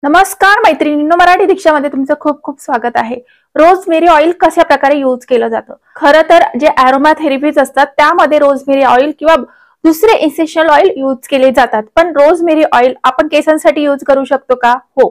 नमस्कार मैत्रिणींनो, मराठी दीक्षामध्ये तुमचं खूप खूप स्वागत आहे। रोजमेरी ऑइल कशा प्रकारे यूज केलं जातं? खरं तर जे अरोमा थेरपीज असतात त्यामध्ये रोजमेरी ऑइल किंवा दुसरे इसेन्शियल ऑइल यूज केले जातात, पण रोजमेरी ऑइल आपण केसांसाठी यूज करू शकतो का? हो,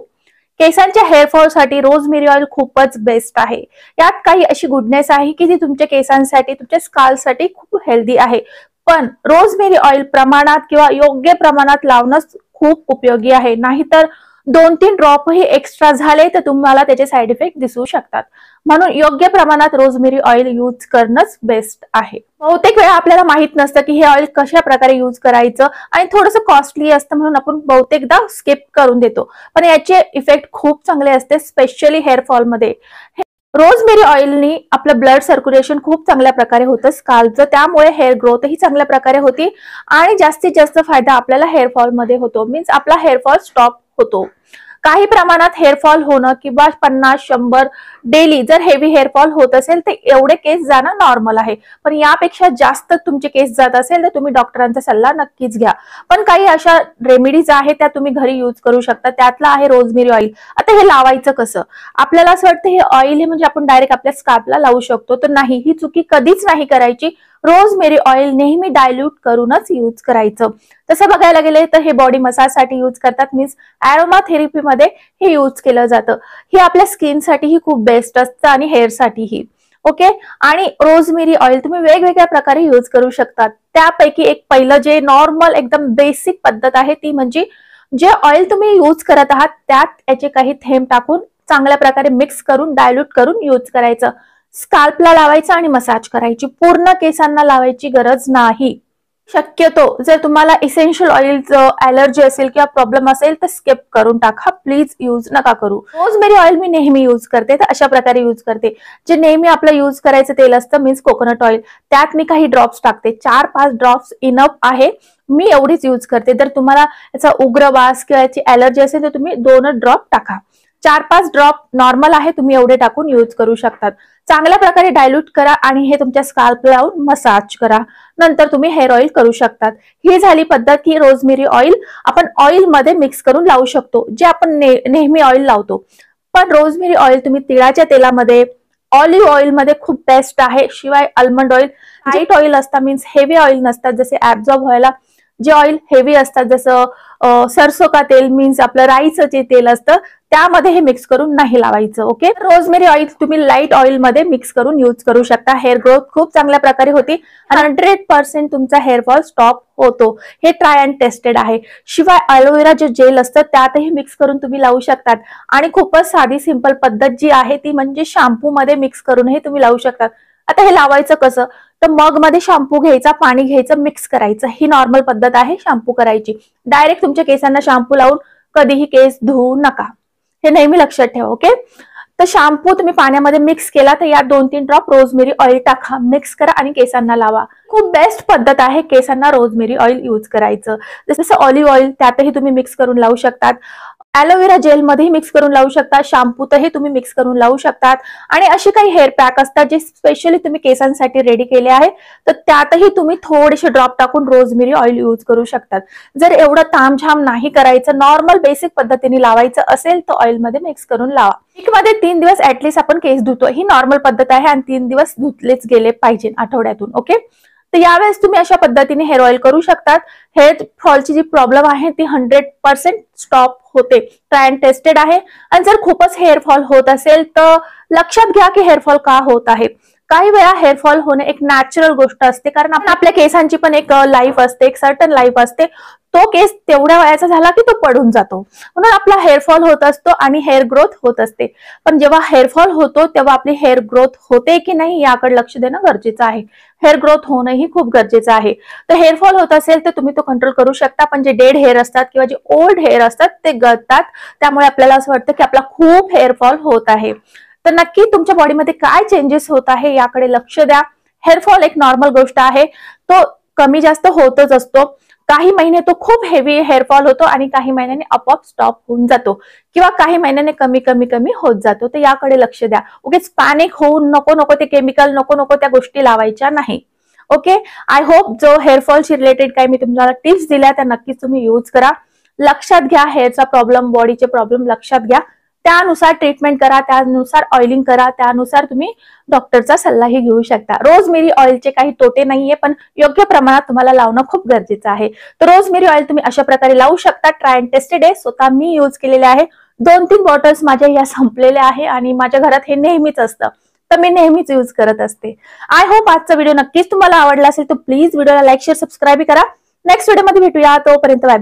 केसांच्या हेअरफॉल साठी रोजमेरी ऑइल खूपच बेस्ट आहे। यात काही अशी गुडनेस आहे की जी तुमच्या केसांसाठी, तुमच्या स्काल्पसाठी खूप हेल्दी आहे। पण रोजमेरी ऑइल प्रमाणात किंवा योग्य प्रमाणात लावणं खूप उपयोगी आहे, नाहीतर 2-3 ड्रॉप ही एक्स्ट्रा झाले तर तुम्हाला त्याचे साइड इफेक्ट दिसू शकतात। म्हणून योग्य प्रमाणात रोजमेरी ऑइल यूज करणंच बेस्ट आहे। बहुतेक वेळा आपल्याला माहित नसतं की हे ऑइल कशा प्रकारे यूज करायचं आणि थोडंसं कॉस्टली असतं, म्हणून आपण बहुतेकदा स्किप करून देतो, पण याचे इफेक्ट खूप चांगले असते, स्पेशली हेअर फॉल मध्ये। रोजमेरी ऑइलनी आपलं ब्लड सर्क्युलेशन खूप चांगल्या प्रकारे होतं स्काल्पचं, त्यामुळे हेअर ग्रोथ ही चांगल्या प्रकारे होती आणि जास्तीत जास्त फायदा आपल्याला हेअर फॉल मध्ये होतो, मीन्स आपला हेअर फॉल स्टॉप होतो। काही प्रमाणात हेअरफॉल होणं किंवा 50-100 डेली जर हेवी हेअरफॉल होत असेल तर एवढे केस जाणं नॉर्मल आहे, पण यापेक्षा जास्त तुमचे केस जात असेल तर तुम्ही डॉक्टरांचा सल्ला नक्कीच घ्या। पण काही अशा रेमेडीज आहेत त्या तुम्ही घरी यूज करू शकता, त्यातला आहे रोजमेरी ऑइल। आता हे लावायचं कसं? आपल्याला असं वाटतं हे ऑइल हे म्हणजे आपण डायरेक्ट आपल्या स्काल्पला लावू शकतो, तर नाही, ही चुकी कधीच नाही करायची। रोजमेरी ऑइल नेहमी डायल्यूट करूनच यूज करायचं। तसं बघायला गेले तर हे बॉडी मसाजसाठी यूज करतात, मीन्स अरोमा थेरपी मध्ये हे यूज केलं जातं। हे आपल्या स्किनसाठीही खूप बेस्ट असतं आणि हेअरसाठीही। ओके, आणि रोजमेरी ऑइल तुम्ही वेगवेगळ्या प्रकारे यूज करू शकता। त्यापैकी एक पहिलं जे नॉर्मल एकदम बेसिक पद्धत आहे ती म्हणजे जे ऑइल तुम्ही यूज करत आहात त्यात याचे काही थेंब टाकून चांगल्या प्रकारे मिक्स करून डायल्यूट करून यूज करायचं। स्काल्पला लावायचं आणि मसाज करायची, पूर्ण केसांना लावायची गरज नाही। शक्यतो जर तुम्हाला इसेन्शियल ऑइलचं ॲलर्जी असेल किंवा प्रॉब्लेम असेल तर स्किप करून टाका, प्लीज यूज नका करू। रोजमेरी ऑइल मी नेहमी यूज करते, तर अशा प्रकारे यूज करते। जे नेहमी आपलं यूज करायचं तेल असतं मीन्स कोकोनट ऑइल, त्यात मी काही ड्रॉप्स टाकते, 4-5 ड्रॉप्स इनफ आहे, मी एवढीच यूज करते। जर तुम्हाला याचा उग्र वास किंवा याची ॲलर्जी असेल तर तुम्ही 2 ड्रॉप टाका। 4-5 ड्रॉप नॉर्मल आहे, तुम्ही एवढे टाकून यूज करू शकतात। चांगल्या प्रकारे डायल्यूट करा आणि हे तुमच्या स्काल्पला लावून मसाज करा, नंतर तुम्ही हेअर ऑइल करू शकतात। ही झाली पद्धत की रोजमेरी ऑइल आपण ऑइल मध्ये मिक्स करून लावू शकतो, जे आपण नेहमी ऑइल लावतो। पण रोजमेरी ऑइल तुम्ही तिळाच्या तेलामध्ये, ऑलिव्ह ऑइल मध्ये खूप बेस्ट आहे। शिवाय आल्मंड ऑइल, लाईट ऑइल असतात मीन्स हेवी ऑइल नसतात, जसे ऍब्झॉर्ब व्हायला जे ऑइल हेवी असतात जसं सरसो का तेल मीन्स आपलं राईचं जे तेल असतं त्यामध्ये हे मिक्स करून नाही लावायचं। ओके, रोजमेरी ऑइल तुम्ही लाईट ऑइल मध्ये मिक्स करून यूज करू शकता। हेअर ग्रोथ खूप चांगल्या प्रकारे होती, 100% तुमचा हेअरफॉल स्टॉप होतो, हे ट्राय अँड टेस्टेड आहे। शिवाय ॲलोवेरा जे जेल असतं त्यातही मिक्स करून तुम्ही लावू शकतात। आणि खूपच साधी सिंपल पद्धत जी आहे ती म्हणजे शॅम्पू मध्ये मिक्स करूनही तुम्ही लावू शकतात। आता हे लावायचं कसं? तर मग मध्ये शॅम्पू घ्यायचा, पाणी घ्यायचं, मिक्स करायचं, ही नॉर्मल पद्धत आहे शॅम्पू करायची। डायरेक्ट तुमच्या केसांना शॅम्पू लावून कधीही केस धुवू नका, हे नेहमी लक्षात ठेवा। ओके, तर शॅम्पू तुम्ही पाण्यामध्ये मिक्स केला तर यात 2-3 ड्रॉप रोजमेरी ऑइल टाका, मिक्स करा आणि केसांना लावा। खूप बेस्ट पद्धत आहे केसांना रोजमेरी ऑइल यूज करायचं। जसं ऑलिव्ह ऑइल त्यातही तुम्ही मिक्स करून लावू शकतात, ॲलोवेरा जेल मध्ये मिक्स करून लावू शकता, शॅम्पूतही तुम्ही मिक्स करून लावू शकतात। आणि असे काही हेअर पॅक असतात जे स्पेशली तुम्ही केसांसाठी रेडी केले आहे, तर त्यातही तुम्ही थोडेसे ड्रॉप टाकून रोजमेरी ऑइल यूज करू शकतात। जर एवढं तामझाम नाही करायचं, नॉर्मल बेसिक पद्धतीने लावायचं असेल तर ऑइल मध्ये मिक्स करून लावा। वीकमध्ये 3 दिवस ऍटलीस्ट आपण केस धुतो, ही नॉर्मल पद्धत आहे आणि 3 दिवस धुतलेच गेले पाहिजे आठवड्यातून। ओके, तर यावेळेस तुम्ही अशा पद्धतीने हेअर ऑइल करू शकतात। हेअर फॉलची जी प्रॉब्लेम आहे ती 100% स्टॉप होते, ट्राय अँड टेस्टेड आहे। आणि जर खूपच हेअरफॉल होत असेल तर लक्षात घ्या की हेअरफॉल का होत आहे। काही वेळा हेअरफॉल होणे एक नॅचरल गोष्ट असते, कारण आपण आपल्या केसांची पण एक लाईफ असते, एक सर्टन लाईफ असते। तो केस तेवढ्या वयाचा झाला की तो पडून जातो, म्हणून आपला हेअरफॉल होत असतो आणि हेअर ग्रोथ होत असते। पण जेव्हा हेअरफॉल होतो तेव्हा आपली हेअर ग्रोथ होते की नाही याकडे लक्ष देणं गरजेचं आहे। हेअर ग्रोथ होणंही खूप गरजेचं आहे। तर हेअरफॉल होत असेल तर तुम्ही तो कंट्रोल करू शकता, पण जे डेड हेअर असतात किंवा जे ओल्ड हेअर असतात ते गळतात, त्यामुळे आपल्याला असं वाटतं की आपला खूप हेअरफॉल होत आहे। तर नक्की तुमच्या बॉडीमध्ये काय चेंजेस होत आहे याकडे लक्ष द्या। हेअरफॉल एक नॉर्मल गोष्ट आहे, तो कमी जास्त होतच असतो। काही महिने तो खूप हेवी हेअरफॉल होतो आणि काही महिन्यांनी आपोआप स्टॉप होऊन जातो, किंवा काही महिन्याने कमी कमी कमी होत जातो, तर याकडे लक्ष द्या। उगीच पॅनिक होऊन नको ते केमिकल नको त्या गोष्टी लावायच्या नाही। ओके, आय होप जो हेअरफॉलशी रिलेटेड काही मी तुम्हाला टिप्स दिल्या त्या नक्कीच तुम्ही यूज करा। लक्षात घ्या, हेअरचा प्रॉब्लेम, बॉडीचे प्रॉब्लेम लक्षात घ्या, त्यानुसार ट्रीटमेंट करा, त्यानुसार ऑइलिंग करा, त्यानुसार तुम्ही डॉक्टरचा सल्लाही घेऊ शकता. रोजमेरी ऑइलचे काही तोटे नाहीये, पण योग्य प्रमाणात तुम्हाला लावणं खूप गरजेचं आहे. तर रोजमेरी ऑइल तुम्ही अशा प्रकारे लावू शकता. ट्राय अँड टेस्टेड आहे, स्वतः मी यूज केलेले आहे. 2-3 बॉटल्स माझ्या या संपलेल्या आहे आणि माझ्या घरात हे नेहमीच असतं, तर मी नेहमीच यूज करत असते. आय होप आजचा व्हिडिओ नक्कीच तुम्हाला आवडला असेल, तर प्लीज व्हिडिओला लाईक, शेअर, सबस्क्राईब करा. नेक्स्ट व्हिडिओमध्ये भेटूया, तोपर्यंत बाय बाय.